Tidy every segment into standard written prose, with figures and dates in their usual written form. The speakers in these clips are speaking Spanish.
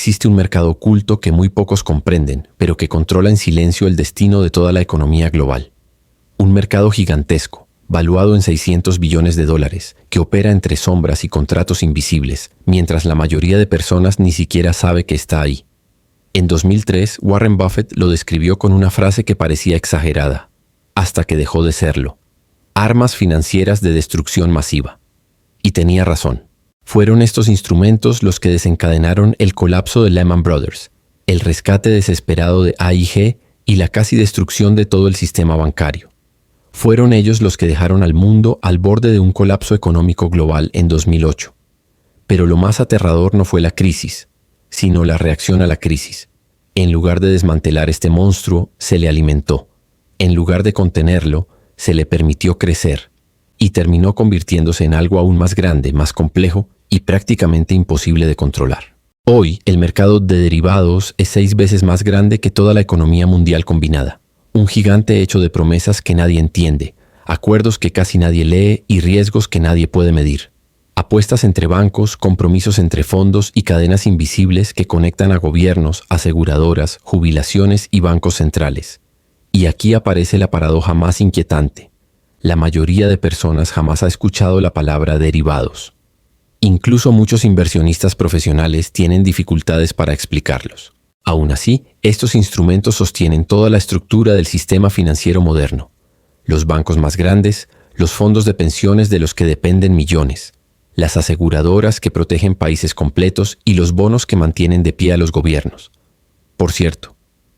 existe un mercado oculto que muy pocos comprenden, pero que controla en silencio el destino de toda la economía global. Un mercado gigantesco, valuado en $600 billones, que opera entre sombras y contratos invisibles, mientras la mayoría de personas ni siquiera sabe que está ahí. En 2003, Warren Buffett lo describió con una frase que parecía exagerada, hasta que dejó de serlo: armas financieras de destrucción masiva. Y tenía razón. Fueron estos instrumentos los que desencadenaron el colapso de Lehman Brothers, el rescate desesperado de AIG y la casi destrucción de todo el sistema bancario. Fueron ellos los que dejaron al mundo al borde de un colapso económico global en 2008. Pero lo más aterrador no fue la crisis, sino la reacción a la crisis. En lugar de desmantelar este monstruo, se le alimentó. En lugar de contenerlo, se le permitió crecer. Y terminó convirtiéndose en algo aún más grande, más complejo y prácticamente imposible de controlar. Hoy, el mercado de derivados es 6 veces más grande que toda la economía mundial combinada. Un gigante hecho de promesas que nadie entiende, acuerdos que casi nadie lee y riesgos que nadie puede medir. Apuestas entre bancos, compromisos entre fondos y cadenas invisibles que conectan a gobiernos, aseguradoras, jubilaciones y bancos centrales. Y aquí aparece la paradoja más inquietante. La mayoría de personas jamás ha escuchado la palabra derivados. Incluso muchos inversionistas profesionales tienen dificultades para explicarlos. Aún así, estos instrumentos sostienen toda la estructura del sistema financiero moderno. Los bancos más grandes, los fondos de pensiones de los que dependen millones, las aseguradoras que protegen países completos y los bonos que mantienen de pie a los gobiernos. Por cierto,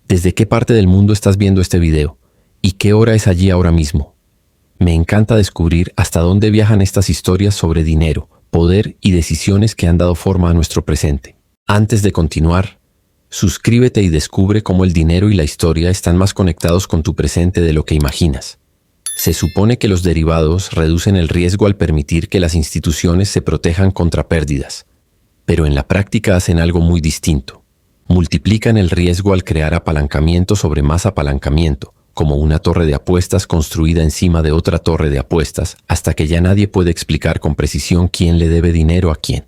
¿desde qué parte del mundo estás viendo este video? ¿Y qué hora es allí ahora mismo? Me encanta descubrir hasta dónde viajan estas historias sobre dinero, poder y decisiones que han dado forma a nuestro presente. Antes de continuar, suscríbete y descubre cómo el dinero y la historia están más conectados con tu presente de lo que imaginas. Se supone que los derivados reducen el riesgo al permitir que las instituciones se protejan contra pérdidas, pero en la práctica hacen algo muy distinto. Multiplican el riesgo al crear apalancamiento sobre más apalancamiento, como una torre de apuestas construida encima de otra torre de apuestas, hasta que ya nadie puede explicar con precisión quién le debe dinero a quién.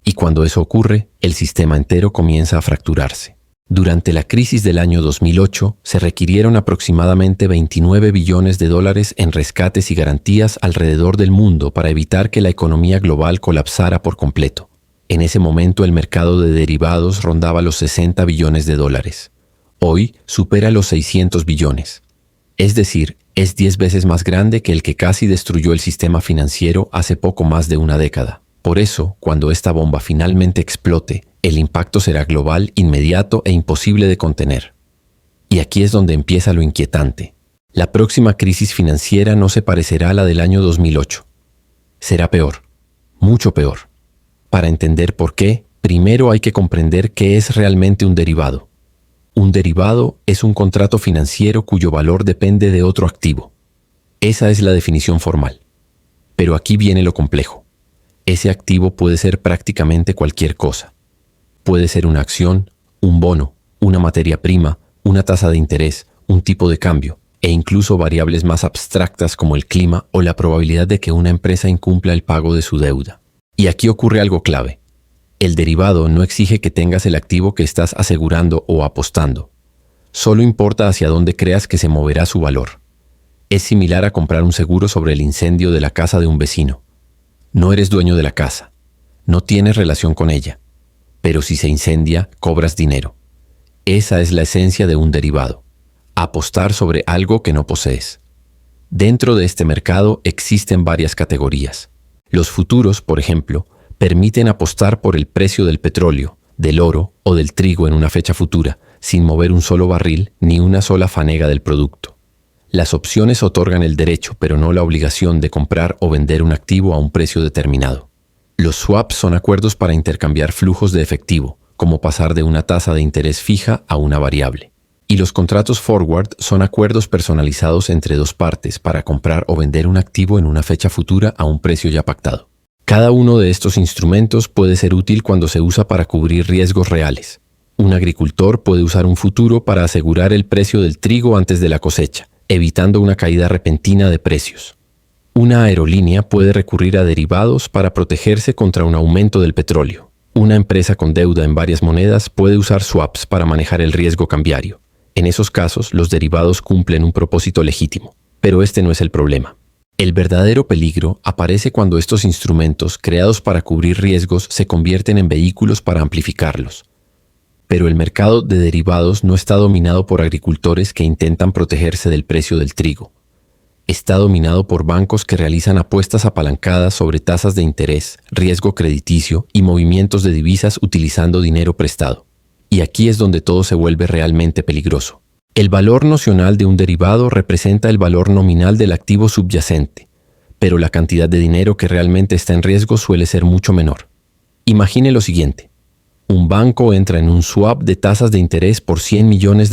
Y cuando eso ocurre, el sistema entero comienza a fracturarse. Durante la crisis del año 2008, se requirieron aproximadamente $29 billones en rescates y garantías alrededor del mundo para evitar que la economía global colapsara por completo. En ese momento, el mercado de derivados rondaba los $60 billones. Hoy, supera los 600 billones. Es decir, es 10 veces más grande que el que casi destruyó el sistema financiero hace poco más de una década. Por eso, cuando esta bomba finalmente explote, el impacto será global, inmediato e imposible de contener. Y aquí es donde empieza lo inquietante. La próxima crisis financiera no se parecerá a la del año 2008. Será peor, mucho peor. Para entender por qué, primero hay que comprender qué es realmente un derivado. Un derivado es un contrato financiero cuyo valor depende de otro activo. Esa es la definición formal. Pero aquí viene lo complejo. Ese activo puede ser prácticamente cualquier cosa. Puede ser una acción, un bono, una materia prima, una tasa de interés, un tipo de cambio, e incluso variables más abstractas como el clima o la probabilidad de que una empresa incumpla el pago de su deuda. Y aquí ocurre algo clave. El derivado no exige que tengas el activo que estás asegurando o apostando. Solo importa hacia dónde creas que se moverá su valor. Es similar a comprar un seguro sobre el incendio de la casa de un vecino. No eres dueño de la casa. No tienes relación con ella. Pero si se incendia, cobras dinero. Esa es la esencia de un derivado. Apostar sobre algo que no posees. Dentro de este mercado existen varias categorías. Los futuros, por ejemplo, permiten apostar por el precio del petróleo, del oro o del trigo en una fecha futura, sin mover un solo barril ni una sola fanega del producto. Las opciones otorgan el derecho, pero no la obligación de comprar o vender un activo a un precio determinado. Los swaps son acuerdos para intercambiar flujos de efectivo, como pasar de una tasa de interés fija a una variable. Y los contratos forward son acuerdos personalizados entre dos partes para comprar o vender un activo en una fecha futura a un precio ya pactado. Cada uno de estos instrumentos puede ser útil cuando se usa para cubrir riesgos reales. Un agricultor puede usar un futuro para asegurar el precio del trigo antes de la cosecha, evitando una caída repentina de precios. Una aerolínea puede recurrir a derivados para protegerse contra un aumento del petróleo. Una empresa con deuda en varias monedas puede usar swaps para manejar el riesgo cambiario. En esos casos, los derivados cumplen un propósito legítimo, pero este no es el problema. El verdadero peligro aparece cuando estos instrumentos, creados para cubrir riesgos, se convierten en vehículos para amplificarlos. Pero el mercado de derivados no está dominado por agricultores que intentan protegerse del precio del trigo. Está dominado por bancos que realizan apuestas apalancadas sobre tasas de interés, riesgo crediticio y movimientos de divisas utilizando dinero prestado. Y aquí es donde todo se vuelve realmente peligroso. El valor nocional de un derivado representa el valor nominal del activo subyacente, pero la cantidad de dinero que realmente está en riesgo suele ser mucho menor. Imagine lo siguiente. Un banco entra en un swap de tasas de interés por $100 millones.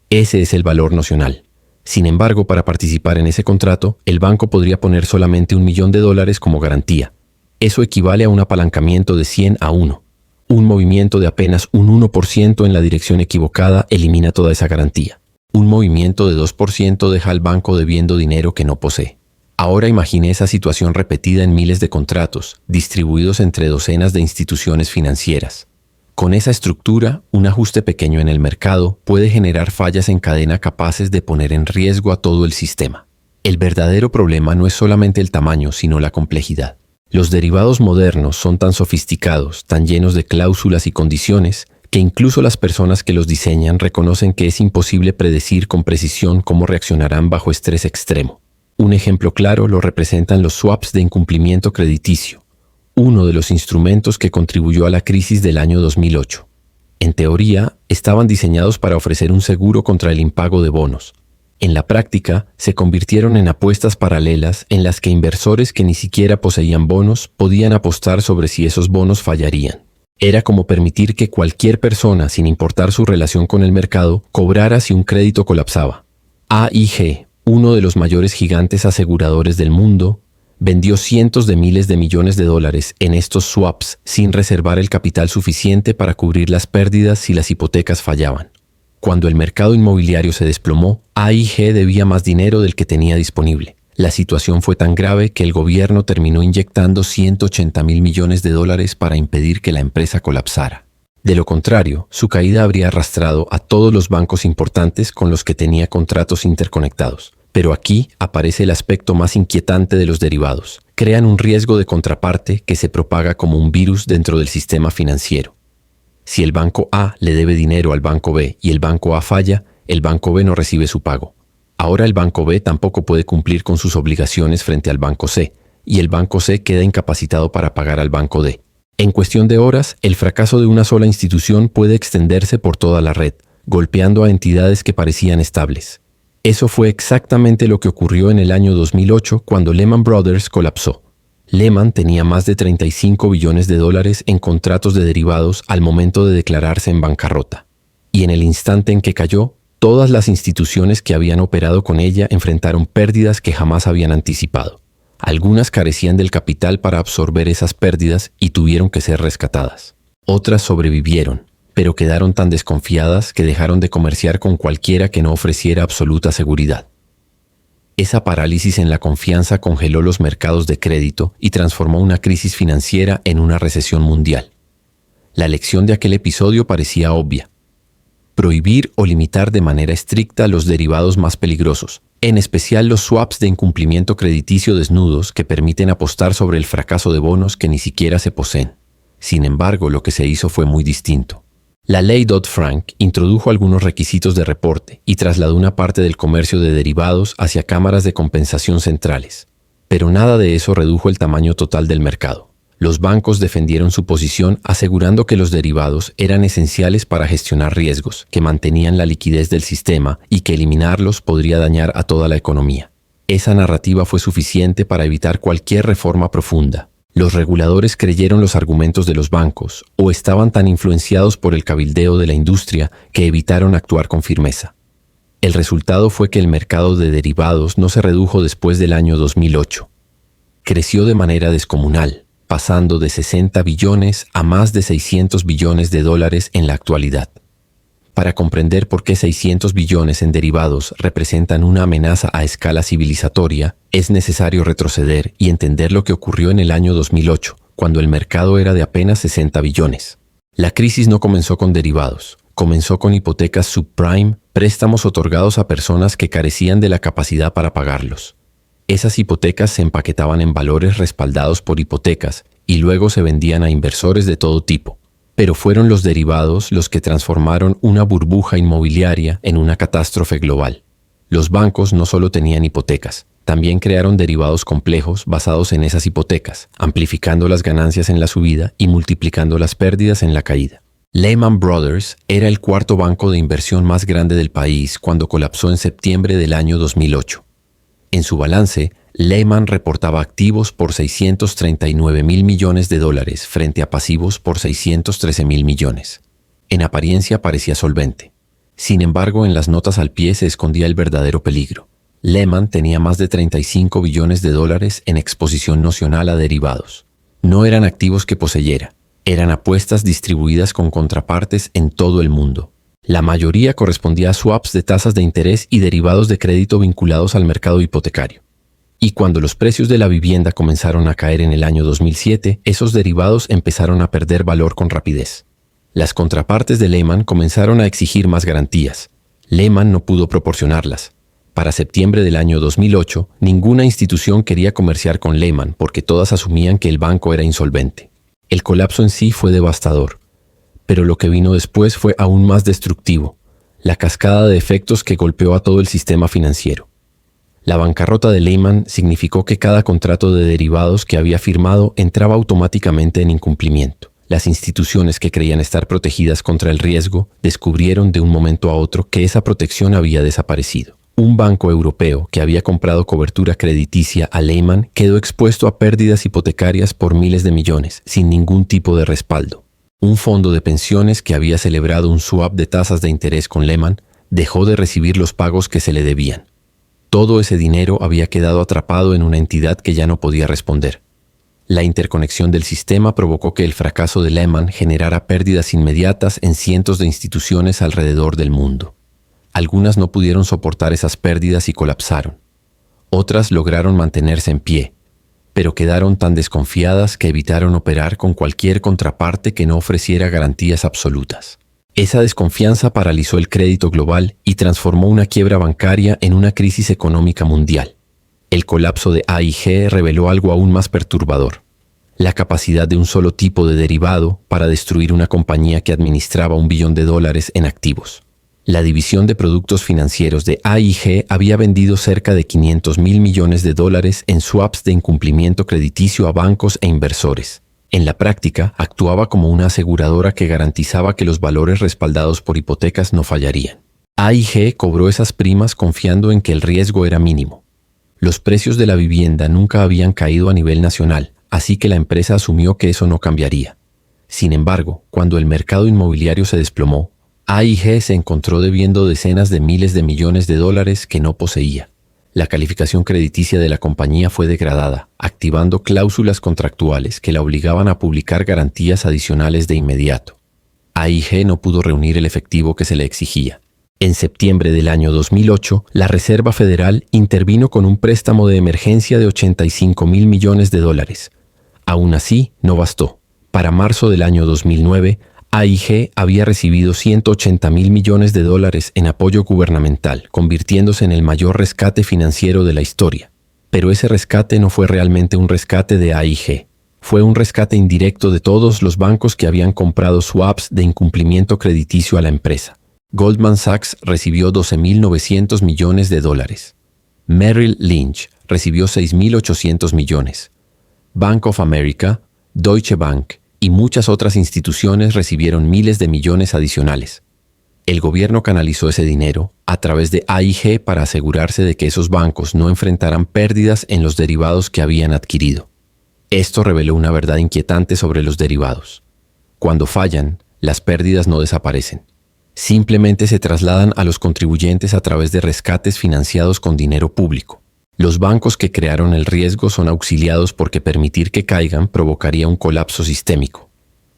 Ese es el valor nocional. Sin embargo, para participar en ese contrato, el banco podría poner solamente $1 millón como garantía. Eso equivale a un apalancamiento de 100 a 1. Un movimiento de apenas un 1% en la dirección equivocada elimina toda esa garantía. Un movimiento de 2% deja al banco debiendo dinero que no posee. Ahora imagine esa situación repetida en miles de contratos, distribuidos entre docenas de instituciones financieras. Con esa estructura, un ajuste pequeño en el mercado puede generar fallas en cadena capaces de poner en riesgo a todo el sistema. El verdadero problema no es solamente el tamaño, sino la complejidad. Los derivados modernos son tan sofisticados, tan llenos de cláusulas y condiciones, que incluso las personas que los diseñan reconocen que es imposible predecir con precisión cómo reaccionarán bajo estrés extremo. Un ejemplo claro lo representan los swaps de incumplimiento crediticio, uno de los instrumentos que contribuyó a la crisis del año 2008. En teoría, estaban diseñados para ofrecer un seguro contra el impago de bonos. En la práctica, se convirtieron en apuestas paralelas en las que inversores que ni siquiera poseían bonos podían apostar sobre si esos bonos fallarían. Era como permitir que cualquier persona, sin importar su relación con el mercado, cobrara si un crédito colapsaba. AIG, uno de los mayores gigantes aseguradores del mundo, vendió cientos de miles de millones de dólares en estos swaps sin reservar el capital suficiente para cubrir las pérdidas si las hipotecas fallaban. Cuando el mercado inmobiliario se desplomó, AIG debía más dinero del que tenía disponible. La situación fue tan grave que el gobierno terminó inyectando $180.000 millones para impedir que la empresa colapsara. De lo contrario, su caída habría arrastrado a todos los bancos importantes con los que tenía contratos interconectados. Pero aquí aparece el aspecto más inquietante de los derivados. Crean un riesgo de contraparte que se propaga como un virus dentro del sistema financiero. Si el banco A le debe dinero al banco B y el banco A falla, el banco B no recibe su pago. Ahora el banco B tampoco puede cumplir con sus obligaciones frente al banco C, y el banco C queda incapacitado para pagar al banco D. En cuestión de horas, el fracaso de una sola institución puede extenderse por toda la red, golpeando a entidades que parecían estables. Eso fue exactamente lo que ocurrió en el año 2008 cuando Lehman Brothers colapsó. Lehman tenía más de $35 billones en contratos de derivados al momento de declararse en bancarrota. Y en el instante en que cayó, todas las instituciones que habían operado con ella enfrentaron pérdidas que jamás habían anticipado. Algunas carecían del capital para absorber esas pérdidas y tuvieron que ser rescatadas. Otras sobrevivieron, pero quedaron tan desconfiadas que dejaron de comerciar con cualquiera que no ofreciera absoluta seguridad. Esa parálisis en la confianza congeló los mercados de crédito y transformó una crisis financiera en una recesión mundial. La lección de aquel episodio parecía obvia. Prohibir o limitar de manera estricta los derivados más peligrosos, en especial los swaps de incumplimiento crediticio desnudos que permiten apostar sobre el fracaso de bonos que ni siquiera se poseen. Sin embargo, lo que se hizo fue muy distinto. La ley Dodd-Frank introdujo algunos requisitos de reporte y trasladó una parte del comercio de derivados hacia cámaras de compensación centrales. Pero nada de eso redujo el tamaño total del mercado. Los bancos defendieron su posición asegurando que los derivados eran esenciales para gestionar riesgos, que mantenían la liquidez del sistema y que eliminarlos podría dañar a toda la economía. Esa narrativa fue suficiente para evitar cualquier reforma profunda. Los reguladores creyeron los argumentos de los bancos o estaban tan influenciados por el cabildeo de la industria que evitaron actuar con firmeza. El resultado fue que el mercado de derivados no se redujo después del año 2008. Creció de manera descomunal, pasando de 60 billones a más de $600 billones en la actualidad. Para comprender por qué 600 billones en derivados representan una amenaza a escala civilizatoria, es necesario retroceder y entender lo que ocurrió en el año 2008, cuando el mercado era de apenas 60 billones. La crisis no comenzó con derivados, comenzó con hipotecas subprime, préstamos otorgados a personas que carecían de la capacidad para pagarlos. Esas hipotecas se empaquetaban en valores respaldados por hipotecas y luego se vendían a inversores de todo tipo. Pero fueron los derivados los que transformaron una burbuja inmobiliaria en una catástrofe global. Los bancos no solo tenían hipotecas, también crearon derivados complejos basados en esas hipotecas, amplificando las ganancias en la subida y multiplicando las pérdidas en la caída. Lehman Brothers era el cuarto banco de inversión más grande del país cuando colapsó en septiembre del año 2008. En su balance, Lehman reportaba activos por $639 mil millones frente a pasivos por $613 mil millones. En apariencia parecía solvente. Sin embargo, en las notas al pie se escondía el verdadero peligro. Lehman tenía más de $35 billones en exposición nocional a derivados. No eran activos que poseyera, eran apuestas distribuidas con contrapartes en todo el mundo. La mayoría correspondía a swaps de tasas de interés y derivados de crédito vinculados al mercado hipotecario. Y cuando los precios de la vivienda comenzaron a caer en el año 2007, esos derivados empezaron a perder valor con rapidez. Las contrapartes de Lehman comenzaron a exigir más garantías. Lehman no pudo proporcionarlas. Para septiembre del año 2008, ninguna institución quería comerciar con Lehman porque todas asumían que el banco era insolvente. El colapso en sí fue devastador, pero lo que vino después fue aún más destructivo, la cascada de efectos que golpeó a todo el sistema financiero. La bancarrota de Lehman significó que cada contrato de derivados que había firmado entraba automáticamente en incumplimiento. Las instituciones que creían estar protegidas contra el riesgo descubrieron de un momento a otro que esa protección había desaparecido. Un banco europeo que había comprado cobertura crediticia a Lehman quedó expuesto a pérdidas hipotecarias por miles de millones, sin ningún tipo de respaldo. Un fondo de pensiones que había celebrado un swap de tasas de interés con Lehman dejó de recibir los pagos que se le debían. Todo ese dinero había quedado atrapado en una entidad que ya no podía responder. La interconexión del sistema provocó que el fracaso de Lehman generara pérdidas inmediatas en cientos de instituciones alrededor del mundo. Algunas no pudieron soportar esas pérdidas y colapsaron. Otras lograron mantenerse en pie, pero quedaron tan desconfiadas que evitaron operar con cualquier contraparte que no ofreciera garantías absolutas. Esa desconfianza paralizó el crédito global y transformó una quiebra bancaria en una crisis económica mundial. El colapso de AIG reveló algo aún más perturbador: la capacidad de un solo tipo de derivado para destruir una compañía que administraba $1 billón en activos. La división de productos financieros de AIG había vendido cerca de $500 mil millones en swaps de incumplimiento crediticio a bancos e inversores. En la práctica, actuaba como una aseguradora que garantizaba que los valores respaldados por hipotecas no fallarían. AIG cobró esas primas confiando en que el riesgo era mínimo. Los precios de la vivienda nunca habían caído a nivel nacional, así que la empresa asumió que eso no cambiaría. Sin embargo, cuando el mercado inmobiliario se desplomó, AIG se encontró debiendo decenas de miles de millones de dólares que no poseía. La calificación crediticia de la compañía fue degradada, activando cláusulas contractuales que la obligaban a publicar garantías adicionales de inmediato. AIG no pudo reunir el efectivo que se le exigía. En septiembre del año 2008, la Reserva Federal intervino con un préstamo de emergencia de $85 mil millones. Aún así, no bastó. Para marzo del año 2009, AIG había recibido $180 mil millones en apoyo gubernamental, convirtiéndose en el mayor rescate financiero de la historia. Pero ese rescate no fue realmente un rescate de AIG. Fue un rescate indirecto de todos los bancos que habían comprado swaps de incumplimiento crediticio a la empresa. Goldman Sachs recibió $12.900 millones. Merrill Lynch recibió $6.800 millones. Bank of America, Deutsche Bank y muchas otras instituciones recibieron miles de millones adicionales. El gobierno canalizó ese dinero a través de AIG para asegurarse de que esos bancos no enfrentaran pérdidas en los derivados que habían adquirido. Esto reveló una verdad inquietante sobre los derivados. Cuando fallan, las pérdidas no desaparecen. Simplemente se trasladan a los contribuyentes a través de rescates financiados con dinero público. Los bancos que crearon el riesgo son auxiliados porque permitir que caigan provocaría un colapso sistémico.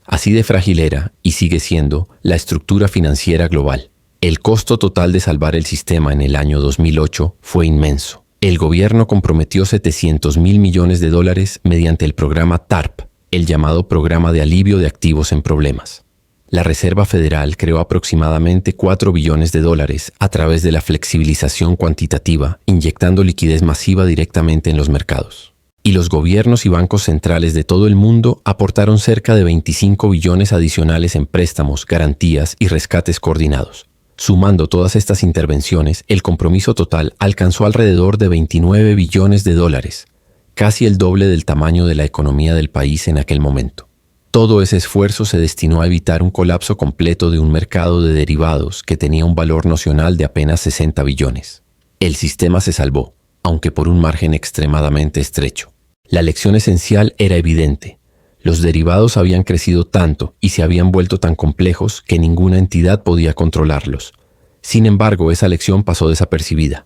Así de frágil era, y sigue siendo, la estructura financiera global. El costo total de salvar el sistema en el año 2008 fue inmenso. El gobierno comprometió $700 mil millones mediante el programa TARP, el llamado Programa de Alivio de Activos en Problemas. La Reserva Federal creó aproximadamente 4 billones de dólares a través de la flexibilización cuantitativa, inyectando liquidez masiva directamente en los mercados. Y los gobiernos y bancos centrales de todo el mundo aportaron cerca de 25 billones adicionales en préstamos, garantías y rescates coordinados. Sumando todas estas intervenciones, el compromiso total alcanzó alrededor de 29 billones de dólares, casi el doble del tamaño de la economía del país en aquel momento. Todo ese esfuerzo se destinó a evitar un colapso completo de un mercado de derivados que tenía un valor nocional de apenas 60 billones. El sistema se salvó, aunque por un margen extremadamente estrecho. La lección esencial era evidente. Los derivados habían crecido tanto y se habían vuelto tan complejos que ninguna entidad podía controlarlos. Sin embargo, esa lección pasó desapercibida.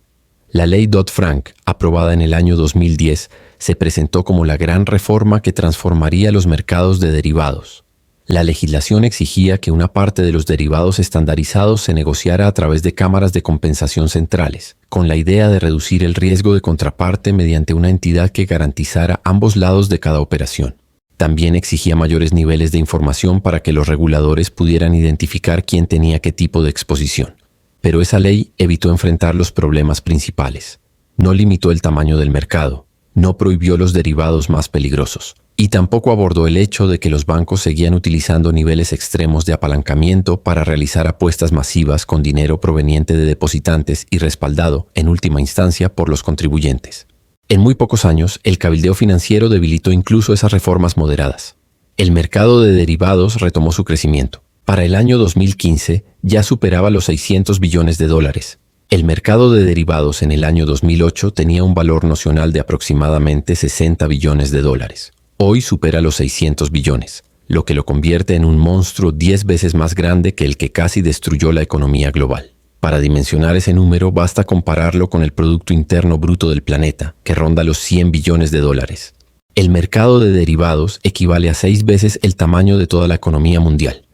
La ley Dodd-Frank, aprobada en el año 2010, se presentó como la gran reforma que transformaría los mercados de derivados. La legislación exigía que una parte de los derivados estandarizados se negociara a través de cámaras de compensación centrales, con la idea de reducir el riesgo de contraparte mediante una entidad que garantizara ambos lados de cada operación. También exigía mayores niveles de información para que los reguladores pudieran identificar quién tenía qué tipo de exposición. Pero esa ley evitó enfrentar los problemas principales. No limitó el tamaño del mercado, no prohibió los derivados más peligrosos, y tampoco abordó el hecho de que los bancos seguían utilizando niveles extremos de apalancamiento para realizar apuestas masivas con dinero proveniente de depositantes y respaldado, en última instancia, por los contribuyentes. En muy pocos años, el cabildeo financiero debilitó incluso esas reformas moderadas. El mercado de derivados retomó su crecimiento. Para el año 2015 ya superaba los 600 billones de dólares. El mercado de derivados en el año 2008 tenía un valor nocional de aproximadamente 60 billones de dólares. Hoy supera los 600 billones, lo que lo convierte en un monstruo 10 veces más grande que el que casi destruyó la economía global. Para dimensionar ese número basta compararlo con el Producto Interno Bruto del planeta, que ronda los 100 billones de dólares. El mercado de derivados equivale a 6 veces el tamaño de toda la economía mundial.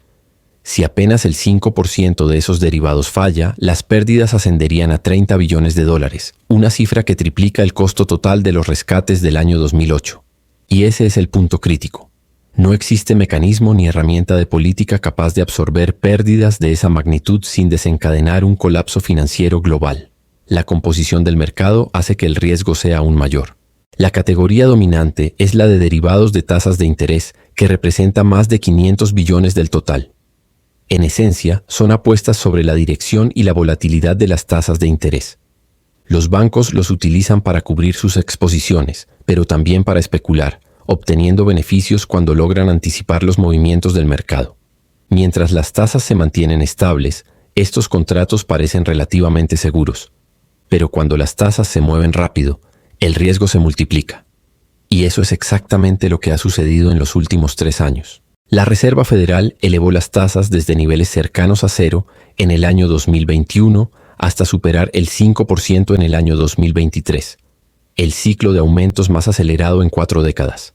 Si apenas el 5% de esos derivados falla, las pérdidas ascenderían a 30 billones de dólares, una cifra que triplica el costo total de los rescates del año 2008. Y ese es el punto crítico. No existe mecanismo ni herramienta de política capaz de absorber pérdidas de esa magnitud sin desencadenar un colapso financiero global. La composición del mercado hace que el riesgo sea aún mayor. La categoría dominante es la de derivados de tasas de interés, que representa más de 500 billones del total. En esencia, son apuestas sobre la dirección y la volatilidad de las tasas de interés. Los bancos los utilizan para cubrir sus exposiciones, pero también para especular, obteniendo beneficios cuando logran anticipar los movimientos del mercado. Mientras las tasas se mantienen estables, estos contratos parecen relativamente seguros. Pero cuando las tasas se mueven rápido, el riesgo se multiplica. Y eso es exactamente lo que ha sucedido en los últimos 3 años. La Reserva Federal elevó las tasas desde niveles cercanos a cero en el año 2021 hasta superar el 5% en el año 2023, el ciclo de aumentos más acelerado en 4 décadas.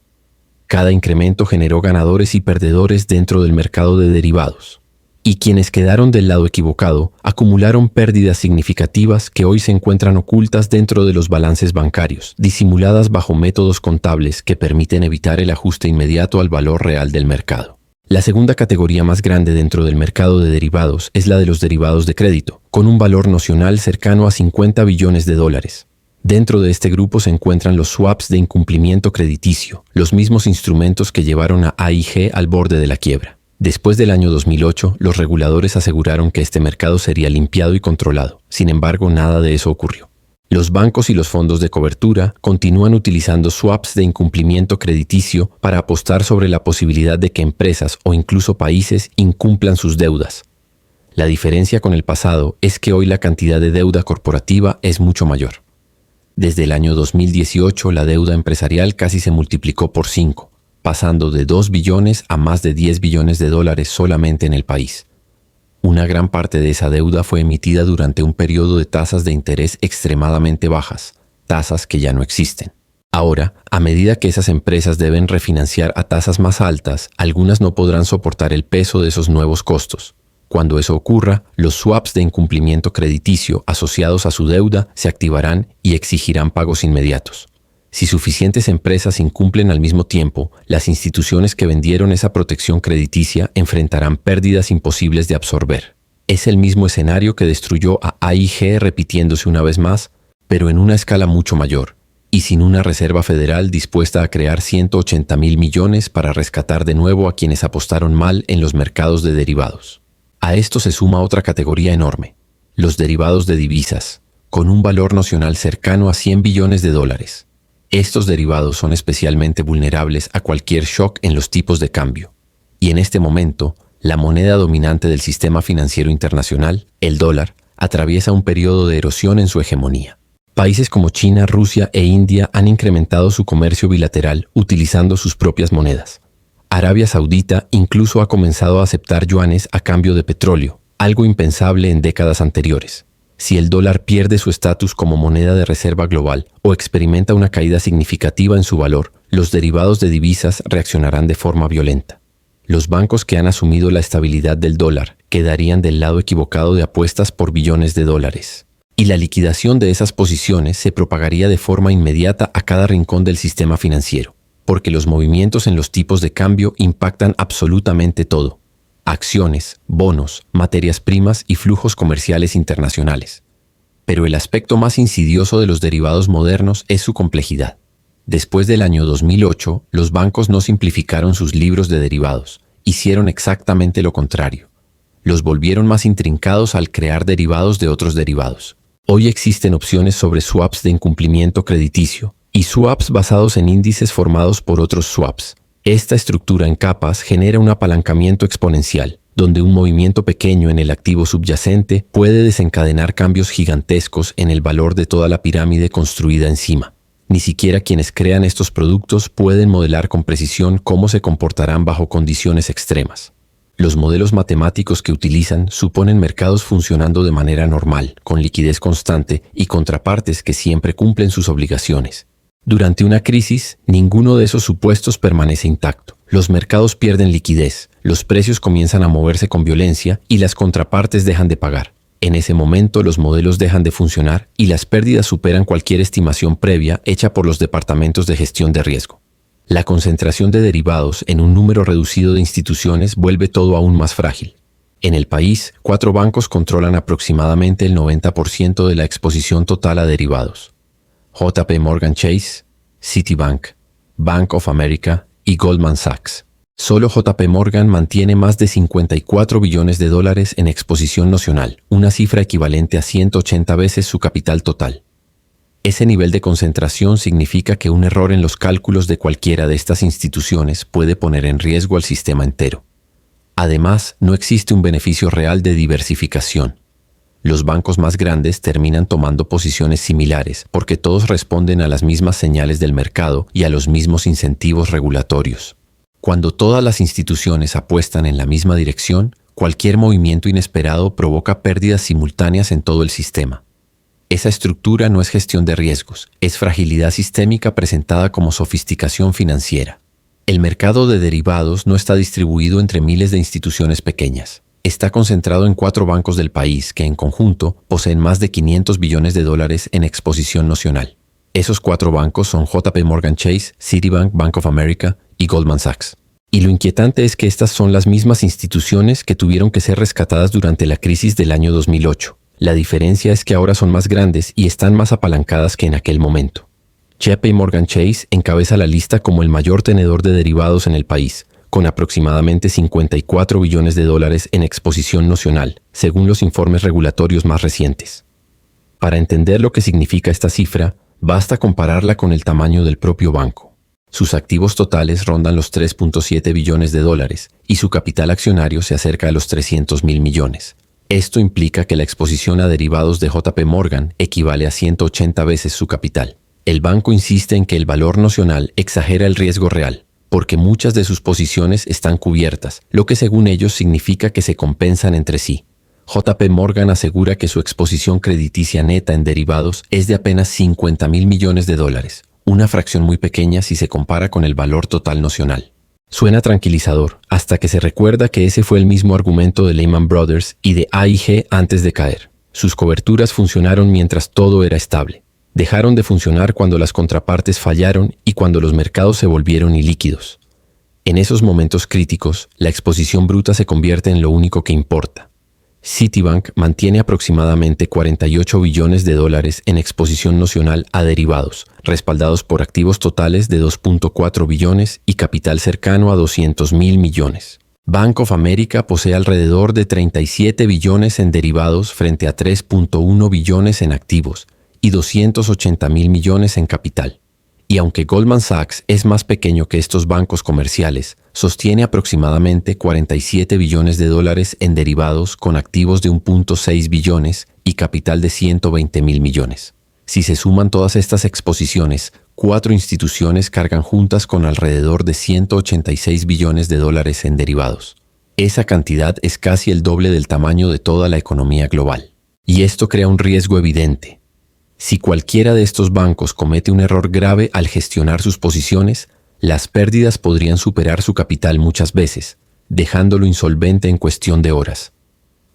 Cada incremento generó ganadores y perdedores dentro del mercado de derivados. Y quienes quedaron del lado equivocado acumularon pérdidas significativas que hoy se encuentran ocultas dentro de los balances bancarios, disimuladas bajo métodos contables que permiten evitar el ajuste inmediato al valor real del mercado. La segunda categoría más grande dentro del mercado de derivados es la de los derivados de crédito, con un valor nocional cercano a 50 billones de dólares. Dentro de este grupo se encuentran los swaps de incumplimiento crediticio, los mismos instrumentos que llevaron a AIG al borde de la quiebra. Después del año 2008, los reguladores aseguraron que este mercado sería limpiado y controlado. Sin embargo, nada de eso ocurrió. Los bancos y los fondos de cobertura continúan utilizando swaps de incumplimiento crediticio para apostar sobre la posibilidad de que empresas o incluso países incumplan sus deudas. La diferencia con el pasado es que hoy la cantidad de deuda corporativa es mucho mayor. Desde el año 2018, la deuda empresarial casi se multiplicó por 5. Pasando de 2 billones a más de 10 billones de dólares solamente en el país. Una gran parte de esa deuda fue emitida durante un periodo de tasas de interés extremadamente bajas, tasas que ya no existen. Ahora, a medida que esas empresas deben refinanciar a tasas más altas, algunas no podrán soportar el peso de esos nuevos costos. Cuando eso ocurra, los swaps de incumplimiento crediticio asociados a su deuda se activarán y exigirán pagos inmediatos. Si suficientes empresas incumplen al mismo tiempo, las instituciones que vendieron esa protección crediticia enfrentarán pérdidas imposibles de absorber. Es el mismo escenario que destruyó a AIG repitiéndose una vez más, pero en una escala mucho mayor, y sin una Reserva Federal dispuesta a crear 180.000 millones para rescatar de nuevo a quienes apostaron mal en los mercados de derivados. A esto se suma otra categoría enorme, los derivados de divisas, con un valor nocional cercano a 100 billones de dólares. Estos derivados son especialmente vulnerables a cualquier shock en los tipos de cambio. Y en este momento, la moneda dominante del sistema financiero internacional, el dólar, atraviesa un periodo de erosión en su hegemonía. Países como China, Rusia e India han incrementado su comercio bilateral utilizando sus propias monedas. Arabia Saudita incluso ha comenzado a aceptar yuanes a cambio de petróleo, algo impensable en décadas anteriores. Si el dólar pierde su estatus como moneda de reserva global o experimenta una caída significativa en su valor, los derivados de divisas reaccionarán de forma violenta. Los bancos que han asumido la estabilidad del dólar quedarían del lado equivocado de apuestas por billones de dólares. Y la liquidación de esas posiciones se propagaría de forma inmediata a cada rincón del sistema financiero, porque los movimientos en los tipos de cambio impactan absolutamente todo: acciones, bonos, materias primas y flujos comerciales internacionales. Pero el aspecto más insidioso de los derivados modernos es su complejidad. Después del año 2008, los bancos no simplificaron sus libros de derivados, hicieron exactamente lo contrario. Los volvieron más intrincados al crear derivados de otros derivados. Hoy existen opciones sobre swaps de incumplimiento crediticio y swaps basados en índices formados por otros swaps. Esta estructura en capas genera un apalancamiento exponencial, donde un movimiento pequeño en el activo subyacente puede desencadenar cambios gigantescos en el valor de toda la pirámide construida encima. Ni siquiera quienes crean estos productos pueden modelar con precisión cómo se comportarán bajo condiciones extremas. Los modelos matemáticos que utilizan suponen mercados funcionando de manera normal, con liquidez constante y contrapartes que siempre cumplen sus obligaciones. Durante una crisis, ninguno de esos supuestos permanece intacto. Los mercados pierden liquidez, los precios comienzan a moverse con violencia y las contrapartes dejan de pagar. En ese momento, los modelos dejan de funcionar y las pérdidas superan cualquier estimación previa hecha por los departamentos de gestión de riesgo. La concentración de derivados en un número reducido de instituciones vuelve todo aún más frágil. En el país, 4 bancos controlan aproximadamente el 90% de la exposición total a derivados: JP Morgan Chase, Citibank, Bank of America y Goldman Sachs. Solo JP Morgan mantiene más de 54 billones de dólares en exposición nocional, una cifra equivalente a 180 veces su capital total. Ese nivel de concentración significa que un error en los cálculos de cualquiera de estas instituciones puede poner en riesgo al sistema entero. Además, no existe un beneficio real de diversificación. Los bancos más grandes terminan tomando posiciones similares porque todos responden a las mismas señales del mercado y a los mismos incentivos regulatorios. Cuando todas las instituciones apuestan en la misma dirección, cualquier movimiento inesperado provoca pérdidas simultáneas en todo el sistema. Esa estructura no es gestión de riesgos, es fragilidad sistémica presentada como sofisticación financiera. El mercado de derivados no está distribuido entre miles de instituciones pequeñas. Está concentrado en 4 bancos del país que en conjunto poseen más de 500 billones de dólares en exposición nocional. Esos 4 bancos son JP Morgan Chase, Citibank, Bank of America y Goldman Sachs. Y lo inquietante es que estas son las mismas instituciones que tuvieron que ser rescatadas durante la crisis del año 2008. La diferencia es que ahora son más grandes y están más apalancadas que en aquel momento. JP Morgan Chase encabeza la lista como el mayor tenedor de derivados en el país, con aproximadamente 54 billones de dólares en exposición nocional, según los informes regulatorios más recientes. Para entender lo que significa esta cifra, basta compararla con el tamaño del propio banco. Sus activos totales rondan los 3.7 billones de dólares y su capital accionario se acerca a los 300.000 millones. Esto implica que la exposición a derivados de JP Morgan equivale a 180 veces su capital. El banco insiste en que el valor nocional exagera el riesgo real, porque muchas de sus posiciones están cubiertas, lo que según ellos significa que se compensan entre sí. JP Morgan asegura que su exposición crediticia neta en derivados es de apenas 50.000 millones de dólares, una fracción muy pequeña si se compara con el valor total nocional. Suena tranquilizador, hasta que se recuerda que ese fue el mismo argumento de Lehman Brothers y de AIG antes de caer. Sus coberturas funcionaron mientras todo era estable. Dejaron de funcionar cuando las contrapartes fallaron y cuando los mercados se volvieron ilíquidos. En esos momentos críticos, la exposición bruta se convierte en lo único que importa. Citibank mantiene aproximadamente 48 billones de dólares en exposición nocional a derivados, respaldados por activos totales de 2.4 billones y capital cercano a 200.000 millones. Bank of America posee alrededor de 37 billones en derivados frente a 3.1 billones en activos y 280.000 millones en capital. Y aunque Goldman Sachs es más pequeño que estos bancos comerciales, sostiene aproximadamente 47 billones de dólares en derivados con activos de 1.6 billones y capital de 120.000 millones. Si se suman todas estas exposiciones, 4 instituciones cargan juntas con alrededor de 186 billones de dólares en derivados. Esa cantidad es casi el doble del tamaño de toda la economía global. Y esto crea un riesgo evidente. Si cualquiera de estos bancos comete un error grave al gestionar sus posiciones, las pérdidas podrían superar su capital muchas veces, dejándolo insolvente en cuestión de horas.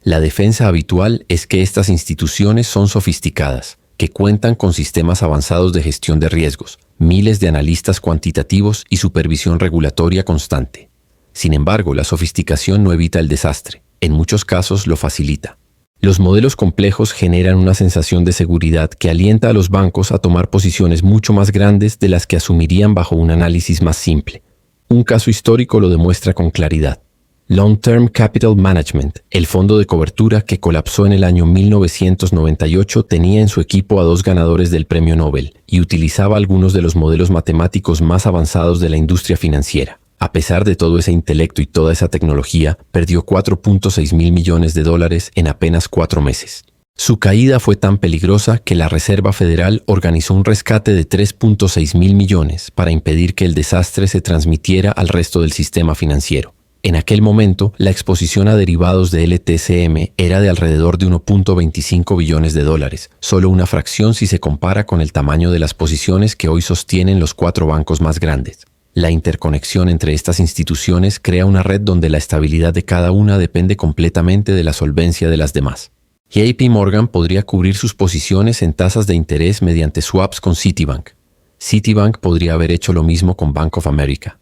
La defensa habitual es que estas instituciones son sofisticadas, que cuentan con sistemas avanzados de gestión de riesgos, miles de analistas cuantitativos y supervisión regulatoria constante. Sin embargo, la sofisticación no evita el desastre, en muchos casos lo facilita. Los modelos complejos generan una sensación de seguridad que alienta a los bancos a tomar posiciones mucho más grandes de las que asumirían bajo un análisis más simple. Un caso histórico lo demuestra con claridad. Long Term Capital Management, el fondo de cobertura que colapsó en el año 1998, tenía en su equipo a 2 ganadores del premio Nobel y utilizaba algunos de los modelos matemáticos más avanzados de la industria financiera. A pesar de todo ese intelecto y toda esa tecnología, perdió 4.6 mil millones de dólares en apenas 4 meses. Su caída fue tan peligrosa que la Reserva Federal organizó un rescate de 3.6 mil millones para impedir que el desastre se transmitiera al resto del sistema financiero. En aquel momento, la exposición a derivados de LTCM era de alrededor de 1.25 billones de dólares, solo una fracción si se compara con el tamaño de las posiciones que hoy sostienen los 4 bancos más grandes. La interconexión entre estas instituciones crea una red donde la estabilidad de cada una depende completamente de la solvencia de las demás. JP Morgan podría cubrir sus posiciones en tasas de interés mediante swaps con Citibank. Citibank podría haber hecho lo mismo con Bank of America.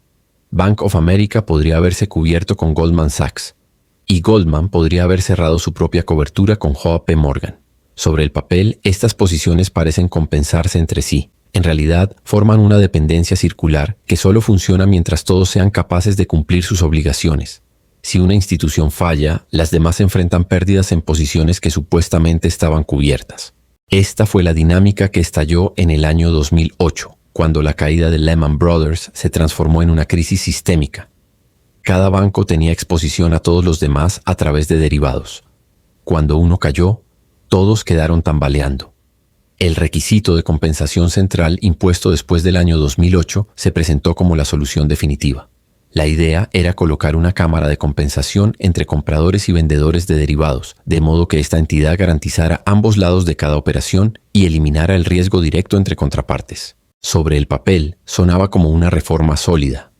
Bank of America podría haberse cubierto con Goldman Sachs. Y Goldman podría haber cerrado su propia cobertura con JP Morgan. Sobre el papel, estas posiciones parecen compensarse entre sí. En realidad, forman una dependencia circular que solo funciona mientras todos sean capaces de cumplir sus obligaciones. Si una institución falla, las demás enfrentan pérdidas en posiciones que supuestamente estaban cubiertas. Esta fue la dinámica que estalló en el año 2008, cuando la caída de Lehman Brothers se transformó en una crisis sistémica. Cada banco tenía exposición a todos los demás a través de derivados. Cuando uno cayó, todos quedaron tambaleando. El requisito de compensación central impuesto después del año 2008 se presentó como la solución definitiva. La idea era colocar una cámara de compensación entre compradores y vendedores de derivados, de modo que esta entidad garantizara ambos lados de cada operación y eliminara el riesgo directo entre contrapartes. Sobre el papel, sonaba como una reforma sólida.